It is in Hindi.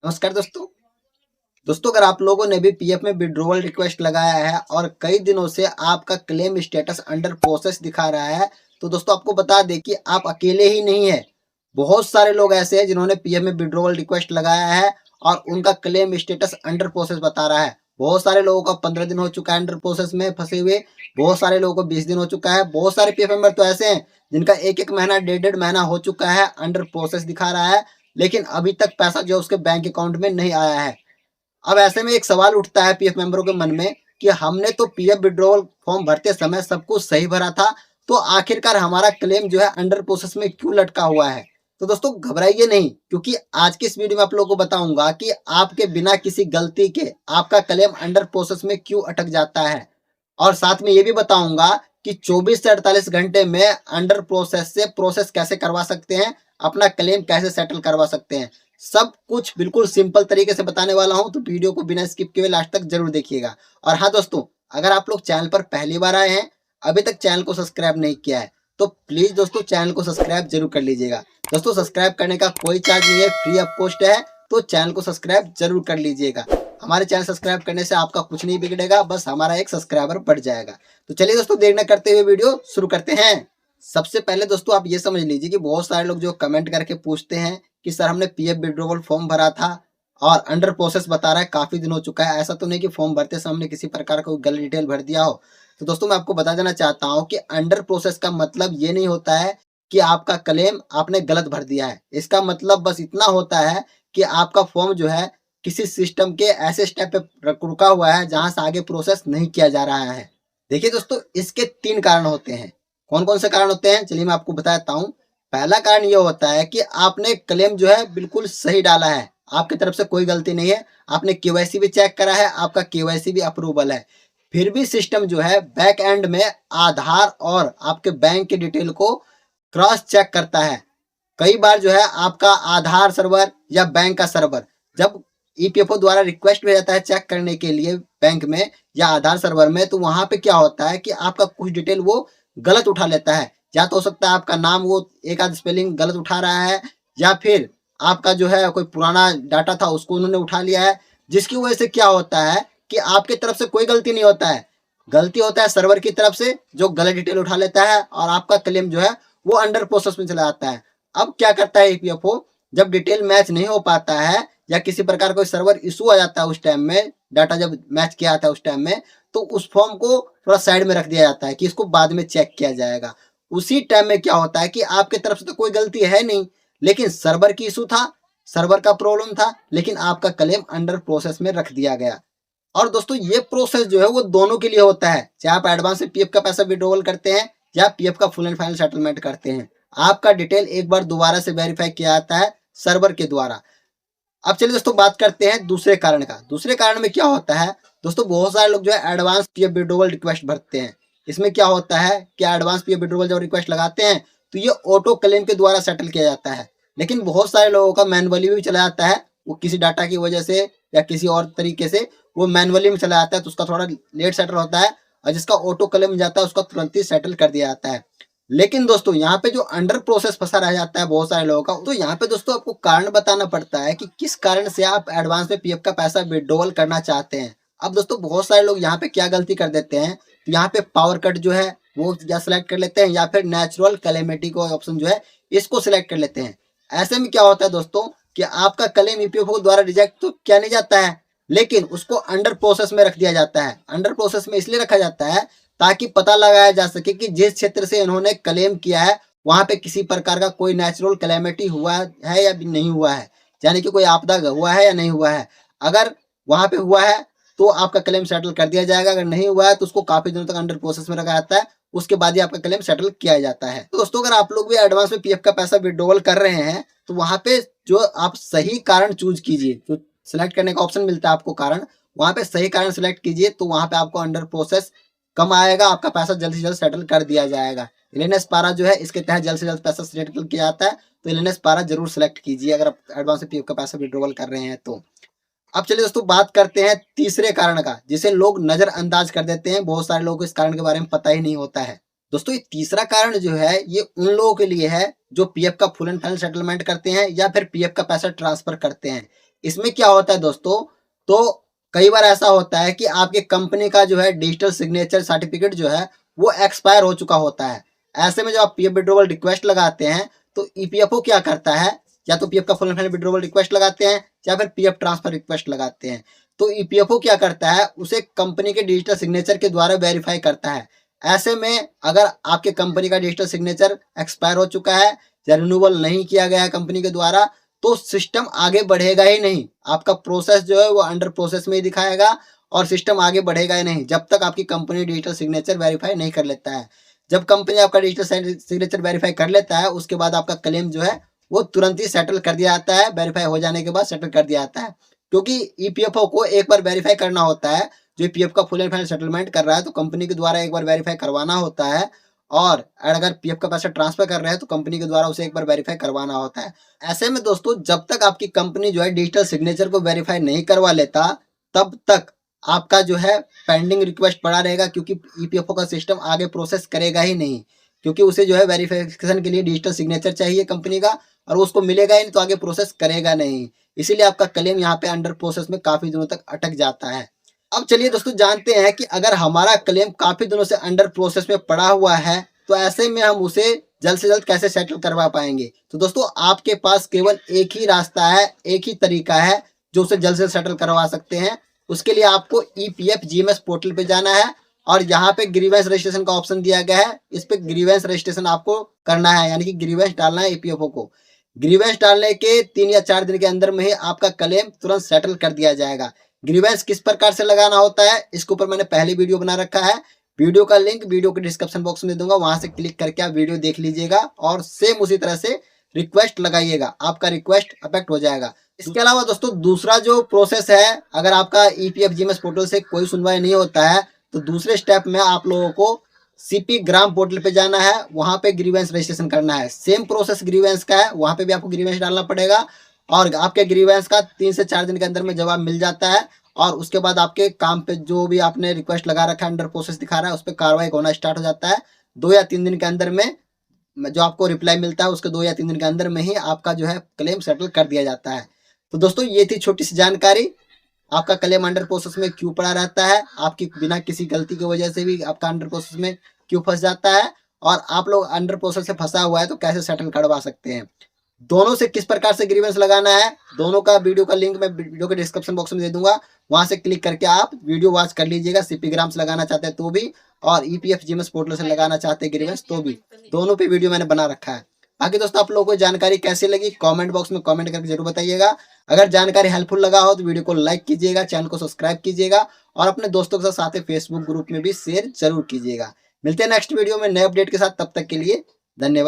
नमस्कार दोस्तों। अगर आप लोगों ने भी पीएफ में विड्रॉवल रिक्वेस्ट लगाया है और कई दिनों से आपका क्लेम स्टेटस अंडर प्रोसेस दिखा रहा है, तो दोस्तों आपको बता दें कि आप अकेले ही नहीं है। बहुत सारे लोग ऐसे हैं जिन्होंने पीएफ में विड्रॉवल रिक्वेस्ट लगाया है और उनका क्लेम स्टेटस अंडर प्रोसेस बता रहा है। बहुत सारे लोगों का 15 दिन हो चुका है अंडर प्रोसेस में फंसे हुए, बहुत सारे लोगों को 20 दिन हो चुका है। बहुत सारे पीएफ मेंबर तो ऐसे हैं जिनका एक महीना 1.5 महीना हो चुका है, अंडर प्रोसेस दिखा रहा है, लेकिन अभी तक पैसा जो उसके बैंक अकाउंट में नहीं आया है। अब ऐसे में एक सवाल उठता है पीएफ मेंबरों के मन में कि हमने तो पीएफ विड्रॉवल फॉर्म भरते समय सब कुछ सही भरा था, तो आखिरकार हमारा क्लेम जो है अंडर प्रोसेस में क्यों लटका हुआ है। तो दोस्तों घबराइए नहीं, क्योंकि आज की इस वीडियो में आप लोगों को बताऊंगा कि आपके बिना किसी गलती के आपका क्लेम अंडर प्रोसेस में क्यों अटक जाता है, और साथ में ये भी बताऊंगा कि 24 से 48 घंटे में अंडर प्रोसेस से प्रोसेस कैसे करवा सकते हैं, अपना क्लेम कैसे सेटल करवा सकते हैं। सब कुछ बिल्कुल सिंपल तरीके से बताने वाला हूं, तो वीडियो को बिना स्किप किए लास्ट तक जरूर देखिएगा। और हाँ दोस्तों, अगर आप लोग चैनल पर पहली बार आए हैं, अभी तक चैनल को सब्सक्राइब नहीं किया है, तो प्लीज दोस्तों चैनल को सब्सक्राइब जरूर कर लीजिएगा। दोस्तों सब्सक्राइब करने का कोई चार्ज नहीं है, फ्री ऑफ कॉस्ट है, तो चैनल को सब्सक्राइब जरूर कर लीजिएगा। हमारे चैनल सब्सक्राइब करने से आपका कुछ नहीं बिगड़ेगा, बस हमारा एक सब्सक्राइबर बढ़ जाएगा। तो चलिए दोस्तों देर न करते हुए वीडियो शुरू करते हैं। सबसे पहले दोस्तों आप ये समझ लीजिए कि बहुत सारे लोग जो कमेंट करके पूछते हैं कि सर हमने पीएफ विड्रॉवल फॉर्म भरा था और अंडर प्रोसेस बता रहा है, काफी दिन हो चुका है। ऐसा तो नहीं कि फॉर्म भरते समय हमने किसी प्रकार का गलत डिटेल भर दिया हो। तो दोस्तों मैं आपको बता देना चाहता हूँ कि अंडर प्रोसेस का मतलब ये नहीं होता है कि आपका क्लेम आपने गलत भर दिया है। इसका मतलब बस इतना होता है कि आपका फॉर्म जो है किसी सिस्टम के ऐसे स्टेप पे रुका हुआ है जहां से आगे प्रोसेस नहीं किया जा रहा है। देखिए दोस्तों, इसके 3 कारण होते हैं। कौन कौन से कारण होते हैं चलिए मैं आपको बताता हूँ। पहला कारण ये होता है कि आपने क्लेम जो है बिल्कुल सही डाला है, आपकी तरफ से कोई गलती नहीं है, आपने केवाईसी भी चेक करा है, आपका केवाईसी भी अप्रूवल है, फिर भी सिस्टम जो है बैक एंड में आधार और आपके बैंक के डिटेल को क्रॉस चेक करता है। कई बार जो है आपका आधार सर्वर या बैंक का सर्वर जब ईपीएफओ द्वारा रिक्वेस्ट भेजा जाता है चेक करने के लिए बैंक में या आधार सर्वर में, तो वहां पे क्या होता है कि आपका कुछ डिटेल वो गलत उठा लेता है। या तो हो सकता है आपका नाम वो एक आध स्पेलिंग गलत उठा रहा है, या फिर आपका जो है कोई पुराना डाटा था उसको उन्होंने उठा लिया है, जिसकी वजह से क्या होता है कि आपकी तरफ से कोई गलती नहीं होता है, गलती होता है सर्वर की तरफ से जो गलत डिटेल उठा लेता है और आपका क्लेम जो है वो अंडर प्रोसेस में चला जाता है। अब क्या करता है ईपीएफओ, जब डिटेल मैच नहीं हो पाता है या किसी प्रकार कोई सर्वर इशू आ जाता है उस टाइम में, डाटा जब मैच किया जाता है उस टाइम में, तो उस फॉर्म को थोड़ा साइड में रख दिया जाता है कि इसको बाद में चेक किया जाएगा। उसी टाइम में क्या होता है कि आपके तरफ से तो कोई गलती है नहीं, लेकिन सर्वर की इशू था, सर्वर का प्रॉब्लम था, लेकिन आपका क्लेम अंडर प्रोसेस में रख दिया गया। और दोस्तों ये प्रोसेस जो है वो दोनों के लिए होता है, चाहे आप एडवांस में पीएफ का पैसा विड्रॉवल करते हैं या पीएफ का फुल एंड फाइनल सेटलमेंट करते हैं, आपका डिटेल एक बार दोबारा से वेरीफाई किया जाता है सर्वर के द्वारा। अब चलिए दोस्तों बात करते हैं दूसरे कारण का। दूसरे कारण में क्या होता है दोस्तों, बहुत सारे लोग जो है एडवांस पीएफ विड्रॉवल रिक्वेस्ट भरते हैं। इसमें क्या होता है कि एडवांस पीएफ विड्रॉवल जब रिक्वेस्ट लगाते हैं तो ये ऑटो क्लेम के द्वारा सेटल किया जाता है, लेकिन बहुत सारे लोगों का मैनुअली भी चला जाता है, वो किसी डाटा की वजह से या किसी और तरीके से वो मैनुअली में चला जाता है, तो उसका थोड़ा लेट सेटल होता है, और जिसका ऑटो क्लेम जाता है उसका तुरंत ही सेटल कर दिया जाता है। लेकिन दोस्तों यहाँ पे जो अंडर प्रोसेस फंसा रह जाता है बहुत सारे लोगों का, तो यहाँ पे दोस्तों आपको कारण बताना पड़ता है कि किस कारण से आप एडवांस में पीएफ का पैसा विड्रॉवल करना चाहते हैं। अब दोस्तों बहुत सारे लोग यहाँ पे क्या गलती कर देते हैं, तो यहाँ पे पावर कट जो है वो या सिलेक्ट कर लेते हैं, या फिर नेचुरल कैलेमिटी को ऑप्शन जो है इसको सिलेक्ट कर लेते हैं। ऐसे में क्या होता है दोस्तों कि आपका क्लेम ईपीएफओ द्वारा रिजेक्ट तो किया नहीं जाता है, लेकिन उसको अंडर प्रोसेस में रख दिया जाता है। अंडर प्रोसेस में इसलिए रखा जाता है ताकि पता लगाया जा सके कि जिस क्षेत्र से इन्होंने क्लेम किया है वहां पे किसी प्रकार का कोई नेचुरल कैलेमिटी हुआ है या नहीं हुआ है, यानी कि कोई आपदा हुआ है या नहीं हुआ है। अगर वहां पे हुआ है तो आपका क्लेम सेटल कर दिया जाएगा, अगर नहीं हुआ है तो उसको काफी दिनों तक अंडर प्रोसेस में रखा जाता है, उसके बाद ही आपका क्लेम सेटल किया जाता है। तो दोस्तों अगर आप लोग भी एडवांस में पीएफ का पैसा विड्रॉवल कर रहे हैं तो वहां पे जो आप सही कारण चूज कीजिए, जो सिलेक्ट करने का ऑप्शन मिलता है आपको कारण, वहां पे सही कारण सिलेक्ट कीजिए, तो वहां पे आपको अंडर प्रोसेस कम आएगा, आपका पैसा जल्द से जल्द सेटल कर दिया जाएगा। एलएनएस पारा जो है इसके तहत जल्द से जल्द पैसा सेटल किया जाता है, तो एलएनएस पारा जरूर सिलेक्ट कीजिए अगर आप एडवांस में पीएफ का पैसा विड्रॉवल कर रहे हैं तो। अब चलिए दोस्तों बात करते हैं तीसरे कारण का, जिसे लोग नजरअंदाज कर देते हैं, बहुत सारे लोगों को इस कारण के बारे में पता ही नहीं होता है। दोस्तों ये तीसरा कारण जो है ये उन लोगों के लिए है जो पीएफ का फुल एंड फाइनल सेटलमेंट करते हैं या फिर पीएफ का पैसा ट्रांसफर करते हैं। इसमें क्या होता है दोस्तों, तो कई बार ऐसा होता है कि आपके कंपनी का जो है डिजिटल सिग्नेचर सर्टिफिकेट जो है वो एक्सपायर हो चुका होता है। ऐसे में जब आप पीएफ विड्रॉवल रिक्वेस्ट लगाते हैं तो ईपीएफओ क्या करता है, या तो पीएफ का full and final withdrawal request लगाते हैं या फिर पीएफ ट्रांसफर रिक्वेस्ट लगाते हैं। तो ईपीएफओ क्या करता है, उसे कंपनी के डिजिटल सिग्नेचर के द्वारा वेरीफाई करता है। ऐसे में अगर आपके कंपनी का डिजिटल सिग्नेचर एक्सपायर हो चुका है या रिन्यूअल नहीं किया गया है कंपनी के द्वारा, तो सिस्टम आगे बढ़ेगा ही नहीं। आपका प्रोसेस जो है वो अंडर प्रोसेस में ही दिखाएगा और सिस्टम आगे बढ़ेगा ही नहीं जब तक आपकी कंपनी डिजिटल सिग्नेचर वेरीफाई नहीं कर लेता है। जब कंपनी आपका डिजिटल सिग्नेचर वेरीफाई कर लेता है उसके बाद आपका क्लेम जो है वो तुरंत ही सेटल कर दिया जाता है। वेरीफाई हो जाने के बाद सेटल कर दिया जाता है, क्योंकि ईपीएफओ को एक बार वेरीफाई करना होता है। जो पीएफ का फुल एंड फाइनल सेटलमेंट कर रहा है तो कंपनी के द्वारा एक बार वेरीफाई करवाना होता है, और अगर पीएफ का पैसा ट्रांसफर कर रहे हैं तो कंपनी के द्वारा उसे एक बार वेरीफाई करवाना होता है। ऐसे में दोस्तों जब तक आपकी कंपनी जो है डिजिटल सिग्नेचर को वेरीफाई नहीं करवा लेता तब तक आपका जो है पेंडिंग रिक्वेस्ट पड़ा रहेगा, क्योंकि ईपीएफओ का सिस्टम आगे प्रोसेस करेगा ही नहीं, क्योंकि उसे जो है वेरिफिकेशन के लिए डिजिटल सिग्नेचर चाहिए कंपनी का, और उसको मिलेगा ही नहीं तो आगे प्रोसेस करेगा नहीं। इसीलिए आपका क्लेम यहाँ पे अंडर प्रोसेस में काफी दिनों तक अटक जाता है। अब चलिए दोस्तों जानते हैं कि अगर हमारा क्लेम काफी दिनों से अंडर प्रोसेस में पड़ा हुआ है तो ऐसे में हम उसे जल्द से जल्द कैसे सेटल करवा पाएंगे। तो दोस्तों आपके पास केवल एक ही रास्ता है, एक ही तरीका है जो उसे जल्द से सेटल करवा सकते हैं। उसके लिए आपको ईपीएफ जीएमएस पोर्टल पे जाना है और यहाँ पे ग्रीवेंस रजिस्ट्रेशन का ऑप्शन दिया गया है। इस पे ग्रीवेंस रजिस्ट्रेशन आपको करना है, यानी कि ग्रीवेंस डालना है ईपीएफओ को। ग्रीवेंस डालने के 3 या 4 दिन के अंदर में ही आपका क्लेम तुरंत सेटल कर दिया जाएगा। ग्रीवेंस किस प्रकार से लगाना होता है इसके ऊपर मैंने पहले वीडियो बना रखा है। वीडियो का लिंक वीडियो के डिस्क्रिप्शन बॉक्स में दे दूंगा, वहां से क्लिक करके आप वीडियो देख लीजिएगा और सेम उसी तरह से रिक्वेस्ट लगाइएगा, आपका रिक्वेस्ट अफेक्ट हो जाएगा। इसके अलावा दोस्तों दूसरा जो प्रोसेस है, अगर आपका ईपीएफ जीएमएस पोर्टल से कोई सुनवाई नहीं होता है तो दूसरे स्टेप में आप लोगों को सीपी ग्राम पोर्टल पे जाना है, वहां पे ग्रीवेंस रजिस्ट्रेशन करना है। सेम प्रोसेस ग्रीवेंस का है, वहां पे भी आपको ग्रीवेंस डालना पड़ेगा और आपके ग्रीवेंस का 3 से 4 दिन के अंदर में जवाब मिल जाता है। और उसके बाद आपके काम पे जो भी आपने रिक्वेस्ट लगा रखा है अंडर प्रोसेस दिखा रहा है उस पर कार्रवाई होना स्टार्ट हो जाता है। 2 या 3 दिन के अंदर में जो आपको रिप्लाई मिलता है उसके 2 या 3 दिन के अंदर में ही आपका जो है क्लेम सेटल कर दिया जाता है। तो दोस्तों ये थी छोटी सी जानकारी, आपका क्लेम अंडर प्रोसेस में क्यों पड़ा रहता है, आपकी बिना किसी गलती की वजह से भी आपका अंडर प्रोसेस में क्यों फंस जाता है, और आप लोग अंडर प्रोसेस से फंसा हुआ है तो कैसे सेटल करवा सकते हैं। दोनों से किस प्रकार से ग्रीवेंस लगाना है, दोनों का वीडियो का लिंक मैं वीडियो के डिस्क्रिप्शन बॉक्स में दे दूंगा, वहां से क्लिक करके आप वीडियो वॉच कर लीजिएगा। सीपी ग्राम से लगाना चाहते हैं तो भी, और ईपीएफ जीएमएस पोर्टल से लगाना चाहते हैं ग्रीवेंस तो भी, दोनों पे वीडियो मैंने बना रखा है। बाकी दोस्तों आप लोगों को जानकारी कैसी लगी कमेंट बॉक्स में कमेंट करके जरूर बताइएगा। अगर जानकारी हेल्पफुल लगा हो तो वीडियो को लाइक कीजिएगा, चैनल को सब्सक्राइब कीजिएगा और अपने दोस्तों के साथ फेसबुक ग्रुप में भी शेयर जरूर कीजिएगा। मिलते हैं नेक्स्ट वीडियो में नए अपडेट के साथ, तब तक के लिए धन्यवाद।